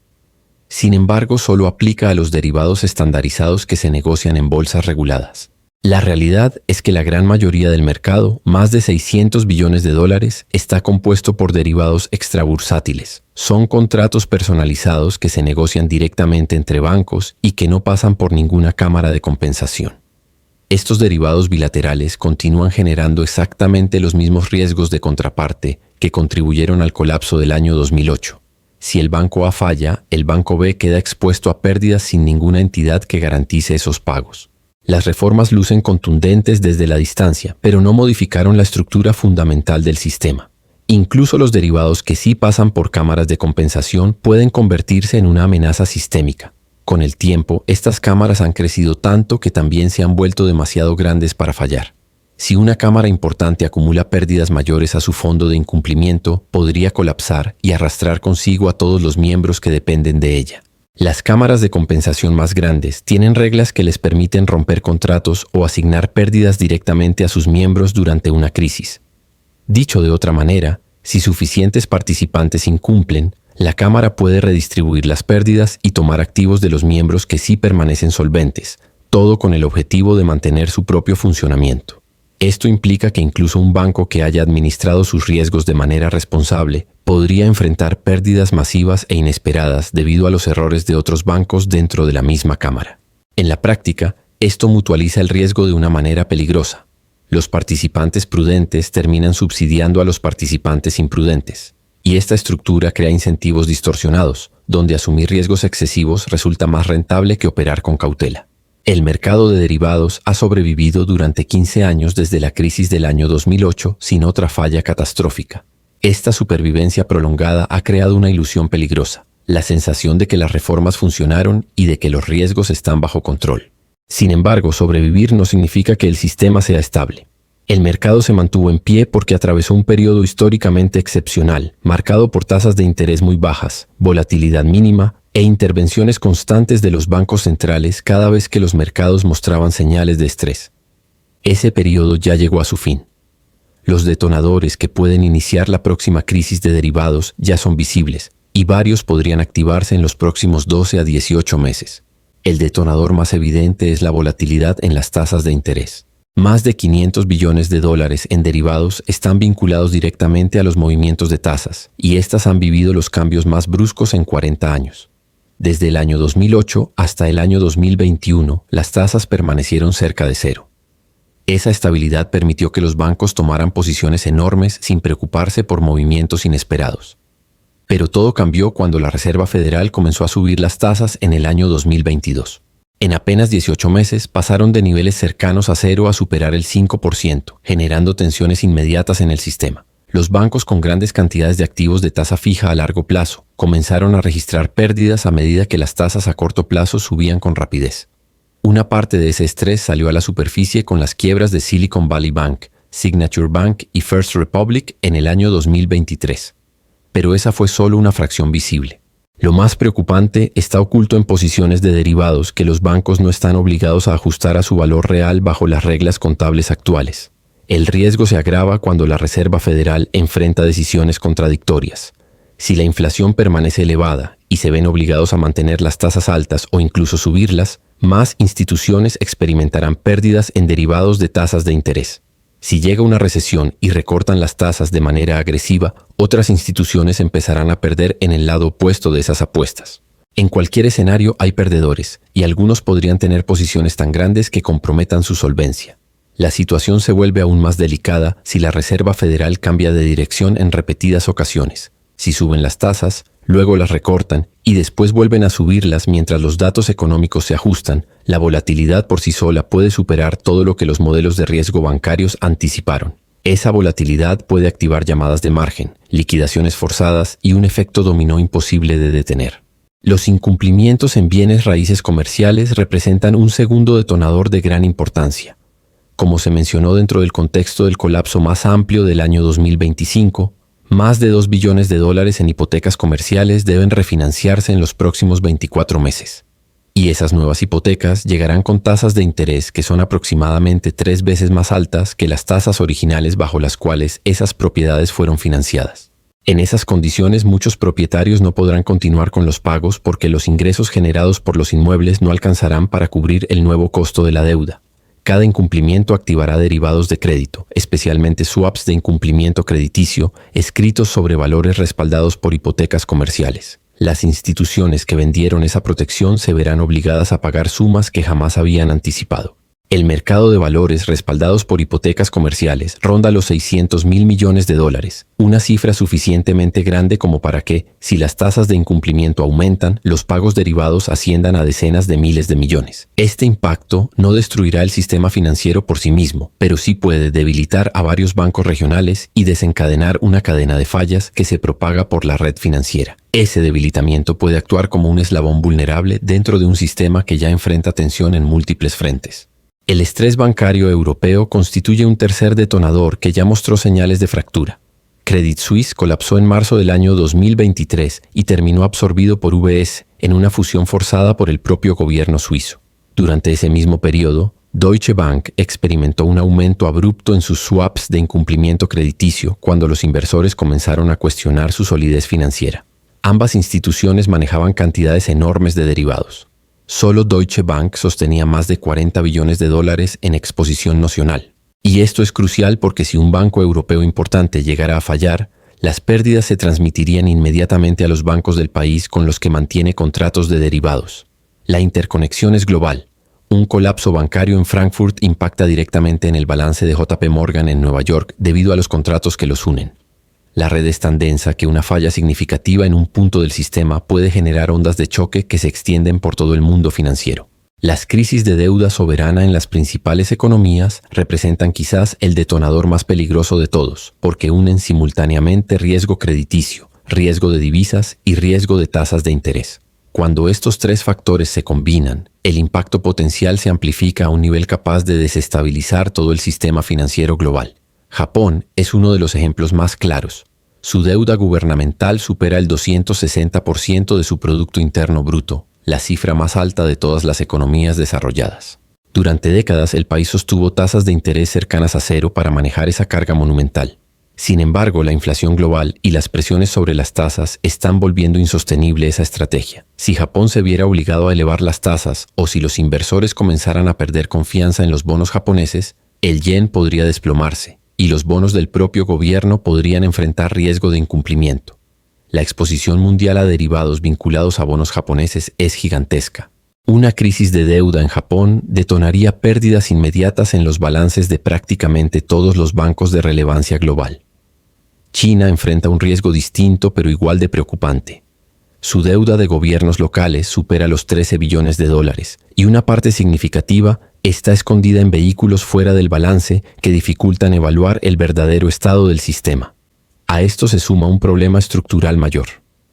Sin embargo, solo aplica a los derivados estandarizados que se negocian en bolsas reguladas. La realidad es que la gran mayoría del mercado, más de 600 billones de dólares, está compuesto por derivados extrabursátiles. Son contratos personalizados que se negocian directamente entre bancos y que no pasan por ninguna cámara de compensación. Estos derivados bilaterales continúan generando exactamente los mismos riesgos de contraparte que contribuyeron al colapso del año 2008. Si el banco A falla, el banco B queda expuesto a pérdidas sin ninguna entidad que garantice esos pagos. Las reformas lucen contundentes desde la distancia, pero no modificaron la estructura fundamental del sistema. Incluso los derivados que sí pasan por cámaras de compensación pueden convertirse en una amenaza sistémica. Con el tiempo, estas cámaras han crecido tanto que también se han vuelto demasiado grandes para fallar. Si una cámara importante acumula pérdidas mayores a su fondo de incumplimiento, podría colapsar y arrastrar consigo a todos los miembros que dependen de ella. Las cámaras de compensación más grandes tienen reglas que les permiten romper contratos o asignar pérdidas directamente a sus miembros durante una crisis. Dicho de otra manera, si suficientes participantes incumplen, la cámara puede redistribuir las pérdidas y tomar activos de los miembros que sí permanecen solventes, todo con el objetivo de mantener su propio funcionamiento. Esto implica que incluso un banco que haya administrado sus riesgos de manera responsable podría enfrentar pérdidas masivas e inesperadas debido a los errores de otros bancos dentro de la misma cámara. En la práctica, esto mutualiza el riesgo de una manera peligrosa. Los participantes prudentes terminan subsidiando a los participantes imprudentes. Y esta estructura crea incentivos distorsionados, donde asumir riesgos excesivos resulta más rentable que operar con cautela. El mercado de derivados ha sobrevivido durante 15 años desde la crisis del año 2008 sin otra falla catastrófica. Esta supervivencia prolongada ha creado una ilusión peligrosa, la sensación de que las reformas funcionaron y de que los riesgos están bajo control. Sin embargo, sobrevivir no significa que el sistema sea estable. El mercado se mantuvo en pie porque atravesó un periodo históricamente excepcional, marcado por tasas de interés muy bajas, volatilidad mínima e intervenciones constantes de los bancos centrales cada vez que los mercados mostraban señales de estrés. Ese periodo ya llegó a su fin. Los detonadores que pueden iniciar la próxima crisis de derivados ya son visibles, y varios podrían activarse en los próximos 12 a 18 meses. El detonador más evidente es la volatilidad en las tasas de interés. Más de 500 billones de dólares en derivados están vinculados directamente a los movimientos de tasas, y estas han vivido los cambios más bruscos en 40 años. Desde el año 2008 hasta el año 2021, las tasas permanecieron cerca de cero. Esa estabilidad permitió que los bancos tomaran posiciones enormes sin preocuparse por movimientos inesperados. Pero todo cambió cuando la Reserva Federal comenzó a subir las tasas en el año 2022. En apenas 18 meses pasaron de niveles cercanos a cero a superar el 5%, generando tensiones inmediatas en el sistema. Los bancos con grandes cantidades de activos de tasa fija a largo plazo comenzaron a registrar pérdidas a medida que las tasas a corto plazo subían con rapidez. Una parte de ese estrés salió a la superficie con las quiebras de Silicon Valley Bank, Signature Bank y First Republic en el año 2023. Pero esa fue solo una fracción visible. Lo más preocupante está oculto en posiciones de derivados que los bancos no están obligados a ajustar a su valor real bajo las reglas contables actuales. El riesgo se agrava cuando la Reserva Federal enfrenta decisiones contradictorias. Si la inflación permanece elevada y se ven obligados a mantener las tasas altas o incluso subirlas, más instituciones experimentarán pérdidas en derivados de tasas de interés. Si llega una recesión y recortan las tasas de manera agresiva, otras instituciones empezarán a perder en el lado opuesto de esas apuestas. En cualquier escenario hay perdedores, y algunos podrían tener posiciones tan grandes que comprometan su solvencia. La situación se vuelve aún más delicada si la Reserva Federal cambia de dirección en repetidas ocasiones. Si suben las tasas, luego las recortan y después vuelven a subirlas mientras los datos económicos se ajustan, la volatilidad por sí sola puede superar todo lo que los modelos de riesgo bancarios anticiparon. Esa volatilidad puede activar llamadas de margen, liquidaciones forzadas y un efecto dominó imposible de detener. Los incumplimientos en bienes raíces comerciales representan un segundo detonador de gran importancia. Como se mencionó dentro del contexto del colapso más amplio del año 2025, más de 2 billones de dólares en hipotecas comerciales deben refinanciarse en los próximos 24 meses. Y esas nuevas hipotecas llegarán con tasas de interés que son aproximadamente 3 veces más altas que las tasas originales bajo las cuales esas propiedades fueron financiadas. En esas condiciones, muchos propietarios no podrán continuar con los pagos porque los ingresos generados por los inmuebles no alcanzarán para cubrir el nuevo costo de la deuda. Cada incumplimiento activará derivados de crédito, especialmente swaps de incumplimiento crediticio, escritos sobre valores respaldados por hipotecas comerciales. Las instituciones que vendieron esa protección se verán obligadas a pagar sumas que jamás habían anticipado. El mercado de valores respaldados por hipotecas comerciales ronda los 600.000 millones de dólares, una cifra suficientemente grande como para que, si las tasas de incumplimiento aumentan, los pagos derivados asciendan a decenas de miles de millones. Este impacto no destruirá el sistema financiero por sí mismo, pero sí puede debilitar a varios bancos regionales y desencadenar una cadena de fallas que se propaga por la red financiera. Ese debilitamiento puede actuar como un eslabón vulnerable dentro de un sistema que ya enfrenta tensión en múltiples frentes. El estrés bancario europeo constituye un tercer detonador que ya mostró señales de fractura. Credit Suisse colapsó en marzo del año 2023 y terminó absorbido por UBS en una fusión forzada por el propio gobierno suizo. Durante ese mismo periodo, Deutsche Bank experimentó un aumento abrupto en sus swaps de incumplimiento crediticio cuando los inversores comenzaron a cuestionar su solidez financiera. Ambas instituciones manejaban cantidades enormes de derivados. Solo Deutsche Bank sostenía más de 40 billones de dólares en exposición nocional. Y esto es crucial porque si un banco europeo importante llegara a fallar, las pérdidas se transmitirían inmediatamente a los bancos del país con los que mantiene contratos de derivados. La interconexión es global. Un colapso bancario en Frankfurt impacta directamente en el balance de JP Morgan en Nueva York debido a los contratos que los unen. La red es tan densa que una falla significativa en un punto del sistema puede generar ondas de choque que se extienden por todo el mundo financiero. Las crisis de deuda soberana en las principales economías representan quizás el detonador más peligroso de todos, porque unen simultáneamente riesgo crediticio, riesgo de divisas y riesgo de tasas de interés. Cuando estos tres factores se combinan, el impacto potencial se amplifica a un nivel capaz de desestabilizar todo el sistema financiero global. Japón es uno de los ejemplos más claros. Su deuda gubernamental supera el 260% de su Producto Interno Bruto, la cifra más alta de todas las economías desarrolladas. Durante décadas, el país sostuvo tasas de interés cercanas a cero para manejar esa carga monumental. Sin embargo, la inflación global y las presiones sobre las tasas están volviendo insostenible esa estrategia. Si Japón se viera obligado a elevar las tasas o si los inversores comenzaran a perder confianza en los bonos japoneses, el yen podría desplomarse y los bonos del propio gobierno podrían enfrentar riesgo de incumplimiento. La exposición mundial a derivados vinculados a bonos japoneses es gigantesca. Una crisis de deuda en Japón detonaría pérdidas inmediatas en los balances de prácticamente todos los bancos de relevancia global. China enfrenta un riesgo distinto pero igual de preocupante. Su deuda de gobiernos locales supera los 13 billones de dólares y una parte significativa está escondida en vehículos fuera del balance que dificultan evaluar el verdadero estado del sistema. A esto se suma un problema estructural mayor: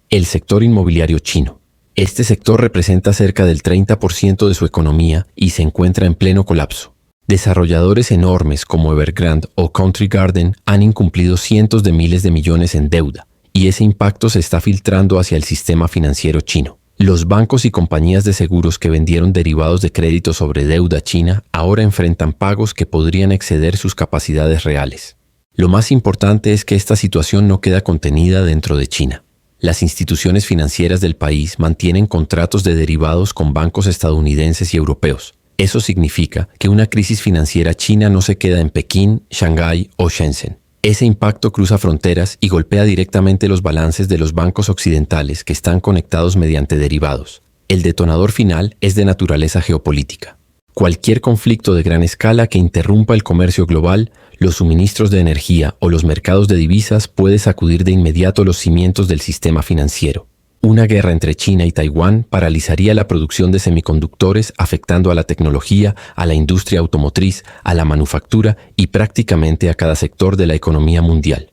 el sector inmobiliario chino. Este sector representa cerca del 30% de su economía y se encuentra en pleno colapso. Desarrolladores enormes como Evergrande o Country Garden han incumplido cientos de miles de millones en deuda, y ese impacto se está filtrando hacia el sistema financiero chino. Los bancos y compañías de seguros que vendieron derivados de crédito sobre deuda china ahora enfrentan pagos que podrían exceder sus capacidades reales. Lo más importante es que esta situación no queda contenida dentro de China. Las instituciones financieras del país mantienen contratos de derivados con bancos estadounidenses y europeos. Eso significa que una crisis financiera china no se queda en Pekín, Shanghái o Shenzhen. Ese impacto cruza fronteras y golpea directamente los balances de los bancos occidentales que están conectados mediante derivados. El detonador final es de naturaleza geopolítica. Cualquier conflicto de gran escala que interrumpa el comercio global, los suministros de energía o los mercados de divisas puede sacudir de inmediato los cimientos del sistema financiero. Una guerra entre China y Taiwán paralizaría la producción de semiconductores, afectando a la tecnología, a la industria automotriz, a la manufactura y prácticamente a cada sector de la economía mundial.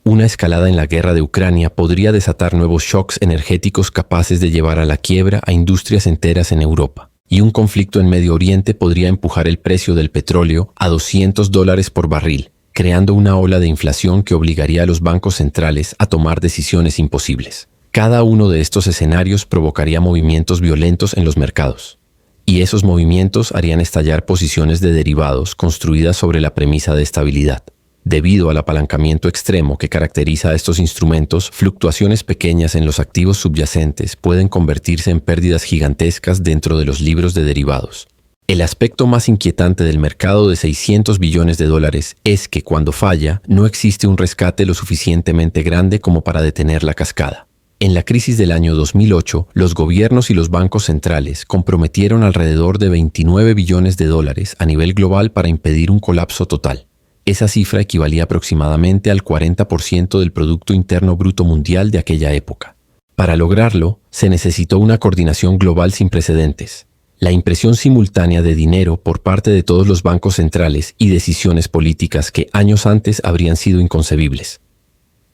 Una escalada en la guerra de Ucrania podría desatar nuevos shocks energéticos capaces de llevar a la quiebra a industrias enteras en Europa. Y un conflicto en Medio Oriente podría empujar el precio del petróleo a $200 por barril, creando una ola de inflación que obligaría a los bancos centrales a tomar decisiones imposibles. Cada uno de estos escenarios provocaría movimientos violentos en los mercados, y esos movimientos harían estallar posiciones de derivados construidas sobre la premisa de estabilidad. Debido al apalancamiento extremo que caracteriza a estos instrumentos, fluctuaciones pequeñas en los activos subyacentes pueden convertirse en pérdidas gigantescas dentro de los libros de derivados. El aspecto más inquietante del mercado de 600 billones de dólares es que cuando falla, no existe un rescate lo suficientemente grande como para detener la cascada. En la crisis del año 2008, los gobiernos y los bancos centrales comprometieron alrededor de 29 billones de dólares a nivel global para impedir un colapso total. Esa cifra equivalía aproximadamente al 40% del Producto Interno Bruto Mundial de aquella época. Para lograrlo, se necesitó una coordinación global sin precedentes, la impresión simultánea de dinero por parte de todos los bancos centrales y decisiones políticas que años antes habrían sido inconcebibles.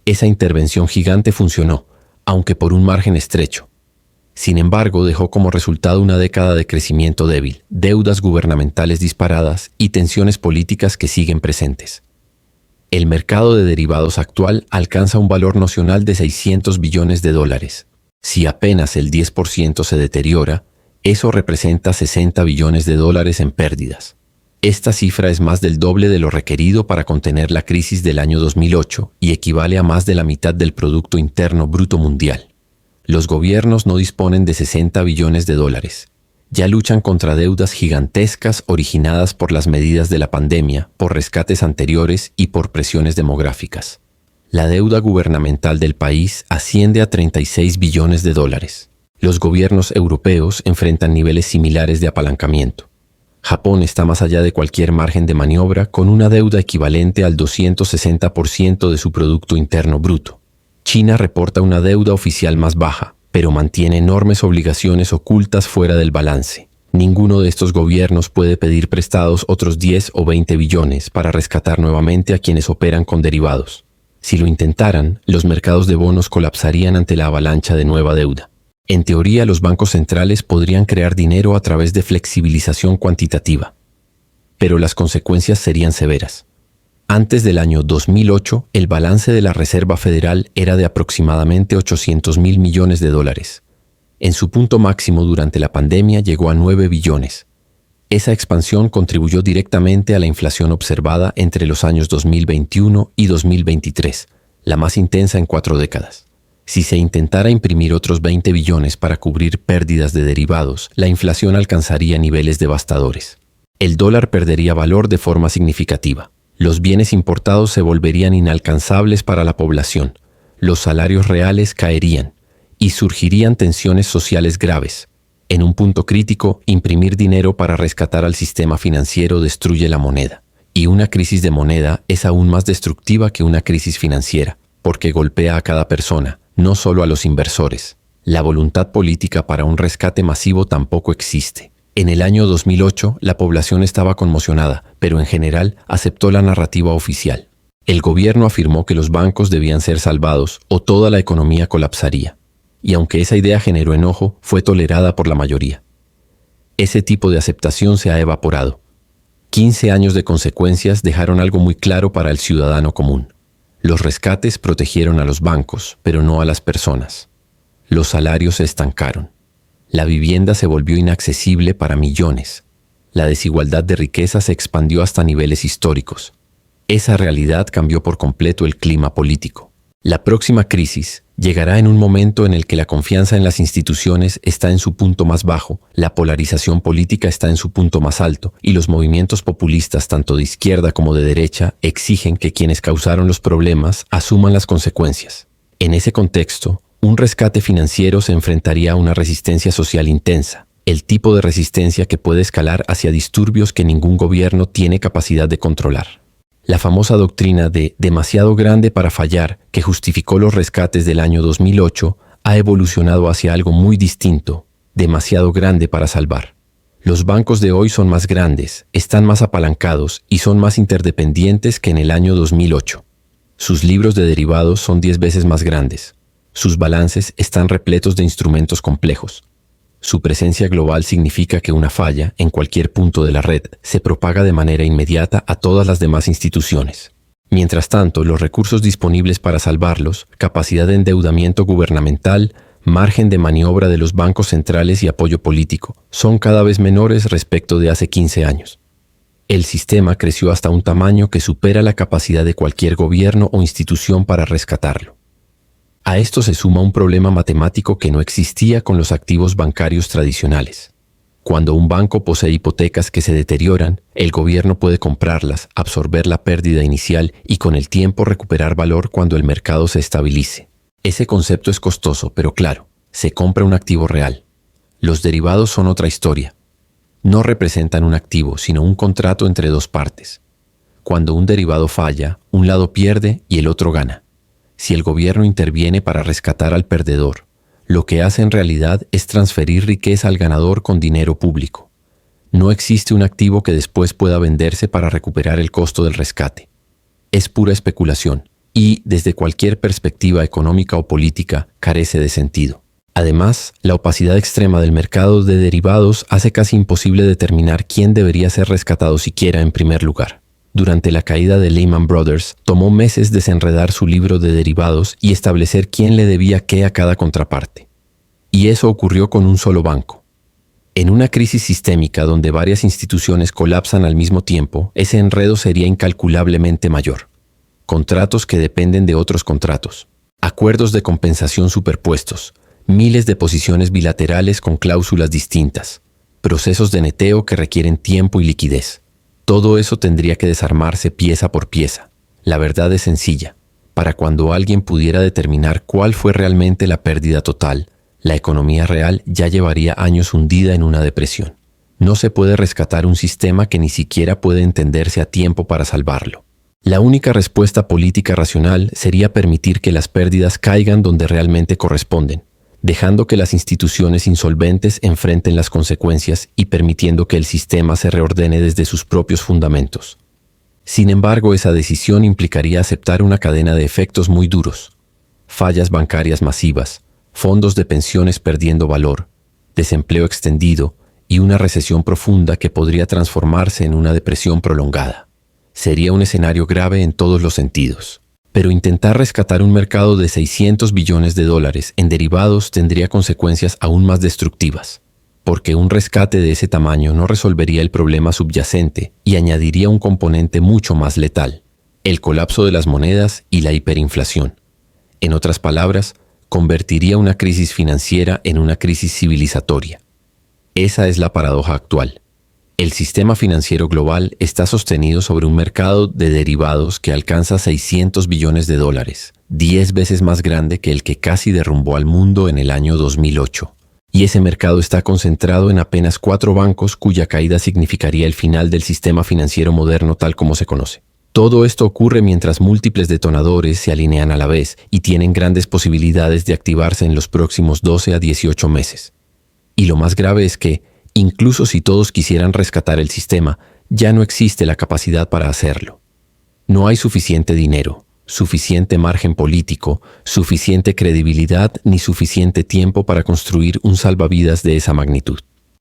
Esa intervención gigante funcionó, aunque por un margen estrecho. Sin embargo, dejó como resultado una década de crecimiento débil, deudas gubernamentales disparadas y tensiones políticas que siguen presentes. El mercado de derivados actual alcanza un valor nocional de 600 billones de dólares. Si apenas el 10% se deteriora, eso representa 60 billones de dólares en pérdidas. Esta cifra es más del doble de lo requerido para contener la crisis del año 2008 y equivale a más de la mitad del Producto Interno Bruto Mundial. Los gobiernos no disponen de 60 billones de dólares. ya luchan contra deudas gigantescas originadas por las medidas de la pandemia, por rescates anteriores y por presiones demográficas. La deuda gubernamental del país asciende a 36 billones de dólares. Los gobiernos europeos enfrentan niveles similares de apalancamiento. Japón está más allá de cualquier margen de maniobra con una deuda equivalente al 260% de su Producto Interno Bruto. China reporta una deuda oficial más baja, pero mantiene enormes obligaciones ocultas fuera del balance. Ninguno de estos gobiernos puede pedir prestados otros 10 o 20 billones para rescatar nuevamente a quienes operan con derivados. Si lo intentaran, los mercados de bonos colapsarían ante la avalancha de nueva deuda. En teoría, los bancos centrales podrían crear dinero a través de flexibilización cuantitativa, pero las consecuencias serían severas. Antes del año 2008, el balance de la Reserva Federal era de aproximadamente 800.000 millones de dólares. En su punto máximo durante la pandemia llegó a 9 billones. Esa expansión contribuyó directamente a la inflación observada entre los años 2021 y 2023, la más intensa en 4 décadas. Si se intentara imprimir otros 20 billones para cubrir pérdidas de derivados, la inflación alcanzaría niveles devastadores. El dólar perdería valor de forma significativa. Los bienes importados se volverían inalcanzables para la población, los salarios reales caerían y surgirían tensiones sociales graves. En un punto crítico, imprimir dinero para rescatar al sistema financiero destruye la moneda. Y una crisis de moneda es aún más destructiva que una crisis financiera, porque golpea a cada persona, no solo a los inversores. La voluntad política para un rescate masivo tampoco existe. En el año 2008, la población estaba conmocionada, pero en general aceptó la narrativa oficial. El gobierno afirmó que los bancos debían ser salvados o toda la economía colapsaría. Y aunque esa idea generó enojo, fue tolerada por la mayoría. Ese tipo de aceptación se ha evaporado. 15 años de consecuencias dejaron algo muy claro para el ciudadano común. Los rescates protegieron a los bancos, pero no a las personas. Los salarios se estancaron. La vivienda se volvió inaccesible para millones. La desigualdad de riqueza se expandió hasta niveles históricos. Esa realidad cambió por completo el clima político. La próxima crisis llegará en un momento en el que la confianza en las instituciones está en su punto más bajo, la polarización política está en su punto más alto y los movimientos populistas tanto de izquierda como de derecha exigen que quienes causaron los problemas asuman las consecuencias. En ese contexto, un rescate financiero se enfrentaría a una resistencia social intensa, el tipo de resistencia que puede escalar hacia disturbios que ningún gobierno tiene capacidad de controlar. La famosa doctrina de demasiado grande para fallar, que justificó los rescates del año 2008, ha evolucionado hacia algo muy distinto, demasiado grande para salvar. Los bancos de hoy son más grandes, están más apalancados y son más interdependientes que en el año 2008. Sus libros de derivados son 10 veces más grandes. Sus balances están repletos de instrumentos complejos. Su presencia global significa que una falla, en cualquier punto de la red, se propaga de manera inmediata a todas las demás instituciones. Mientras tanto, los recursos disponibles para salvarlos, capacidad de endeudamiento gubernamental, margen de maniobra de los bancos centrales y apoyo político, son cada vez menores respecto de hace 15 años. El sistema creció hasta un tamaño que supera la capacidad de cualquier gobierno o institución para rescatarlo. A esto se suma un problema matemático que no existía con los activos bancarios tradicionales. Cuando un banco posee hipotecas que se deterioran, el gobierno puede comprarlas, absorber la pérdida inicial y con el tiempo recuperar valor cuando el mercado se estabilice. Ese concepto es costoso, pero claro, se compra un activo real. Los derivados son otra historia. No representan un activo, sino un contrato entre dos partes. Cuando un derivado falla, un lado pierde y el otro gana. Si el gobierno interviene para rescatar al perdedor, lo que hace en realidad es transferir riqueza al ganador con dinero público. No existe un activo que después pueda venderse para recuperar el costo del rescate. Es pura especulación y, desde cualquier perspectiva económica o política, carece de sentido. Además, la opacidad extrema del mercado de derivados hace casi imposible determinar quién debería ser rescatado siquiera en primer lugar. Durante la caída de Lehman Brothers, tomó meses desenredar su libro de derivados y establecer quién le debía qué a cada contraparte. Y eso ocurrió con un solo banco. En una crisis sistémica donde varias instituciones colapsan al mismo tiempo, ese enredo sería incalculablemente mayor. Contratos que dependen de otros contratos. Acuerdos de compensación superpuestos. Miles de posiciones bilaterales con cláusulas distintas. procesos de neteo que requieren tiempo y liquidez. Todo eso tendría que desarmarse pieza por pieza. La verdad es sencilla. Para cuando alguien pudiera determinar cuál fue realmente la pérdida total, la economía real ya llevaría años hundida en una depresión. No se puede rescatar un sistema que ni siquiera puede entenderse a tiempo para salvarlo. La única respuesta política racional sería permitir que las pérdidas caigan donde realmente corresponden, dejando que las instituciones insolventes enfrenten las consecuencias y permitiendo que el sistema se reordene desde sus propios fundamentos. Sin embargo, esa decisión implicaría aceptar una cadena de efectos muy duros: fallas bancarias masivas, fondos de pensiones perdiendo valor, desempleo extendido y una recesión profunda que podría transformarse en una depresión prolongada. Sería un escenario grave en todos los sentidos. Pero intentar rescatar un mercado de 600 billones de dólares en derivados tendría consecuencias aún más destructivas, porque un rescate de ese tamaño no resolvería el problema subyacente y añadiría un componente mucho más letal: el colapso de las monedas y la hiperinflación. En otras palabras, convertiría una crisis financiera en una crisis civilizatoria. Esa es la paradoja actual. El sistema financiero global está sostenido sobre un mercado de derivados que alcanza 600 billones de dólares, 10 veces más grande que el que casi derrumbó al mundo en el año 2008. Y ese mercado está concentrado en apenas 4 bancos cuya caída significaría el final del sistema financiero moderno tal como se conoce. Todo esto ocurre mientras múltiples detonadores se alinean a la vez y tienen grandes posibilidades de activarse en los próximos 12 a 18 meses. Y lo más grave es que, incluso si todos quisieran rescatar el sistema, ya no existe la capacidad para hacerlo. No hay suficiente dinero, suficiente margen político, suficiente credibilidad ni suficiente tiempo para construir un salvavidas de esa magnitud.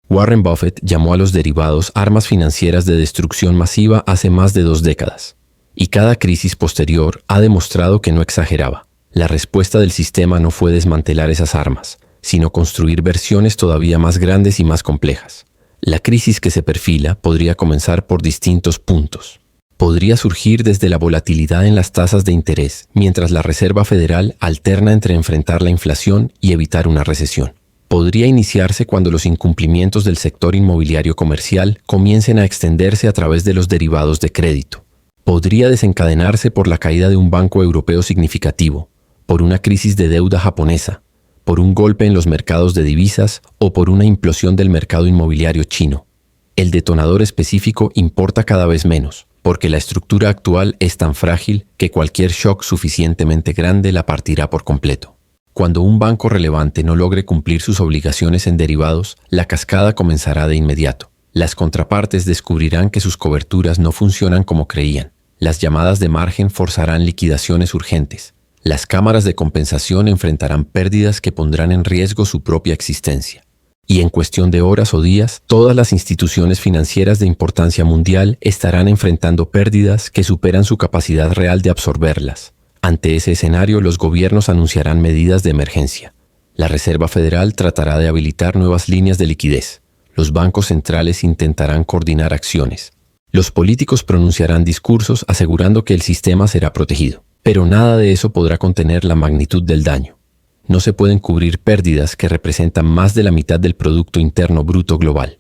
Warren Buffett llamó a los derivados armas financieras de destrucción masiva hace más de 2 décadas. Y cada crisis posterior ha demostrado que no exageraba. La respuesta del sistema no fue desmantelar esas armas, sino construir versiones todavía más grandes y más complejas. La crisis que se perfila podría comenzar por distintos puntos. Podría surgir desde la volatilidad en las tasas de interés, mientras la Reserva Federal alterna entre enfrentar la inflación y evitar una recesión. Podría iniciarse cuando los incumplimientos del sector inmobiliario comercial comiencen a extenderse a través de los derivados de crédito. Podría desencadenarse por la caída de un banco europeo significativo, por una crisis de deuda japonesa, por un golpe en los mercados de divisas o por una implosión del mercado inmobiliario chino. El detonador específico importa cada vez menos, porque la estructura actual es tan frágil que cualquier shock suficientemente grande la partirá por completo. Cuando un banco relevante no logre cumplir sus obligaciones en derivados, la cascada comenzará de inmediato. Las contrapartes descubrirán que sus coberturas no funcionan como creían. Las llamadas de margen forzarán liquidaciones urgentes. Las cámaras de compensación enfrentarán pérdidas que pondrán en riesgo su propia existencia. Y en cuestión de horas o días, todas las instituciones financieras de importancia mundial estarán enfrentando pérdidas que superan su capacidad real de absorberlas. Ante ese escenario, los gobiernos anunciarán medidas de emergencia. La Reserva Federal tratará de habilitar nuevas líneas de liquidez. Los bancos centrales intentarán coordinar acciones. Los políticos pronunciarán discursos asegurando que el sistema será protegido. Pero nada de eso podrá contener la magnitud del daño. No se pueden cubrir pérdidas que representan más de la mitad del Producto Interno Bruto global.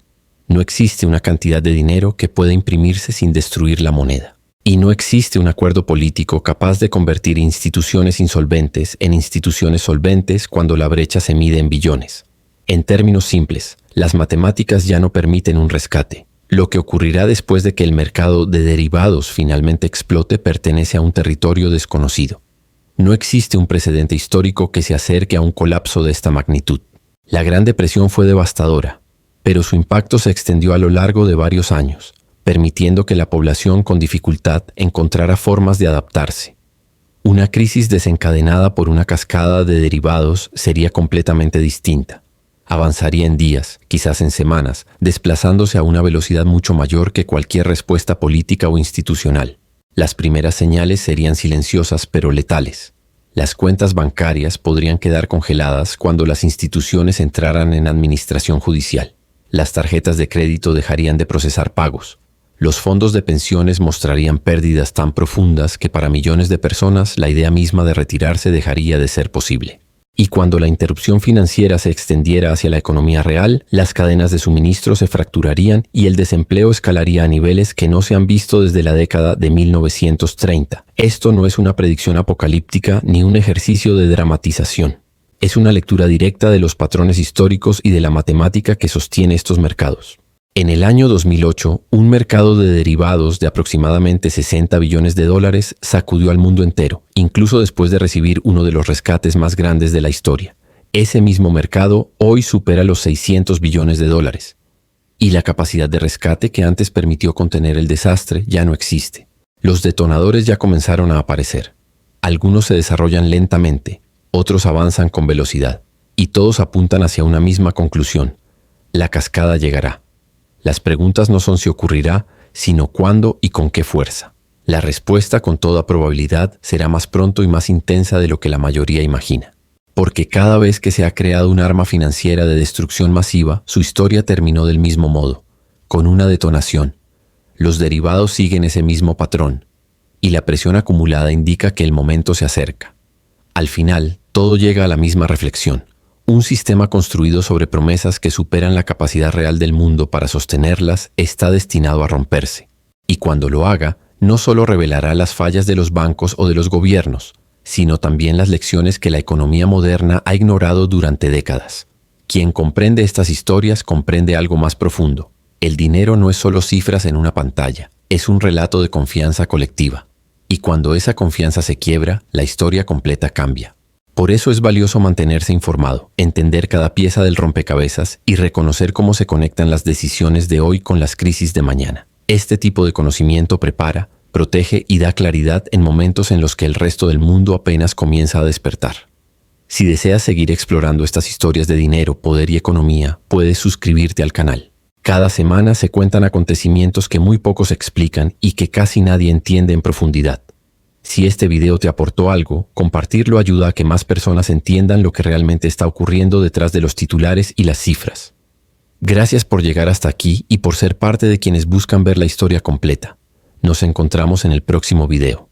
No existe una cantidad de dinero que pueda imprimirse sin destruir la moneda. Y no existe un acuerdo político capaz de convertir instituciones insolventes en instituciones solventes cuando la brecha se mide en billones. En términos simples, las matemáticas ya no permiten un rescate. Lo que ocurrirá después de que el mercado de derivados finalmente explote pertenece a un territorio desconocido. No existe un precedente histórico que se acerque a un colapso de esta magnitud. La Gran Depresión fue devastadora, pero su impacto se extendió a lo largo de varios años, permitiendo que la población con dificultad encontrara formas de adaptarse. Una crisis desencadenada por una cascada de derivados sería completamente distinta. Avanzaría en días, quizás en semanas, desplazándose a una velocidad mucho mayor que cualquier respuesta política o institucional. Las primeras señales serían silenciosas pero letales. Las cuentas bancarias podrían quedar congeladas cuando las instituciones entraran en administración judicial. Las tarjetas de crédito dejarían de procesar pagos. Los fondos de pensiones mostrarían pérdidas tan profundas que para millones de personas la idea misma de retirarse dejaría de ser posible. Y cuando la interrupción financiera se extendiera hacia la economía real, las cadenas de suministro se fracturarían y el desempleo escalaría a niveles que no se han visto desde la década de 1930. Esto no es una predicción apocalíptica ni un ejercicio de dramatización. Es una lectura directa de los patrones históricos y de la matemática que sostiene estos mercados. En el año 2008, un mercado de derivados de aproximadamente 60 billones de dólares sacudió al mundo entero, incluso después de recibir uno de los rescates más grandes de la historia. Ese mismo mercado hoy supera los 600 billones de dólares. Y la capacidad de rescate que antes permitió contener el desastre ya no existe. Los detonadores ya comenzaron a aparecer. Algunos se desarrollan lentamente, otros avanzan con velocidad, y todos apuntan hacia una misma conclusión. La cascada llegará. Las preguntas no son si ocurrirá, sino cuándo y con qué fuerza. La respuesta, con toda probabilidad, será más pronto y más intensa de lo que la mayoría imagina. Porque cada vez que se ha creado un arma financiera de destrucción masiva, su historia terminó del mismo modo, con una detonación. Los derivados siguen ese mismo patrón, y la presión acumulada indica que el momento se acerca. Al final, todo llega a la misma reflexión. Un sistema construido sobre promesas que superan la capacidad real del mundo para sostenerlas está destinado a romperse. Y cuando lo haga, no solo revelará las fallas de los bancos o de los gobiernos, sino también las lecciones que la economía moderna ha ignorado durante décadas. Quien comprende estas historias comprende algo más profundo. El dinero no es solo cifras en una pantalla, es un relato de confianza colectiva. Y cuando esa confianza se quiebra, la historia completa cambia. Por eso es valioso mantenerse informado, entender cada pieza del rompecabezas y reconocer cómo se conectan las decisiones de hoy con las crisis de mañana. Este tipo de conocimiento prepara, protege y da claridad en momentos en los que el resto del mundo apenas comienza a despertar. Si deseas seguir explorando estas historias de dinero, poder y economía, puedes suscribirte al canal. Cada semana se cuentan acontecimientos que muy pocos explican y que casi nadie entiende en profundidad. Si este video te aportó algo, compartirlo ayuda a que más personas entiendan lo que realmente está ocurriendo detrás de los titulares y las cifras. Gracias por llegar hasta aquí y por ser parte de quienes buscan ver la historia completa. Nos encontramos en el próximo video.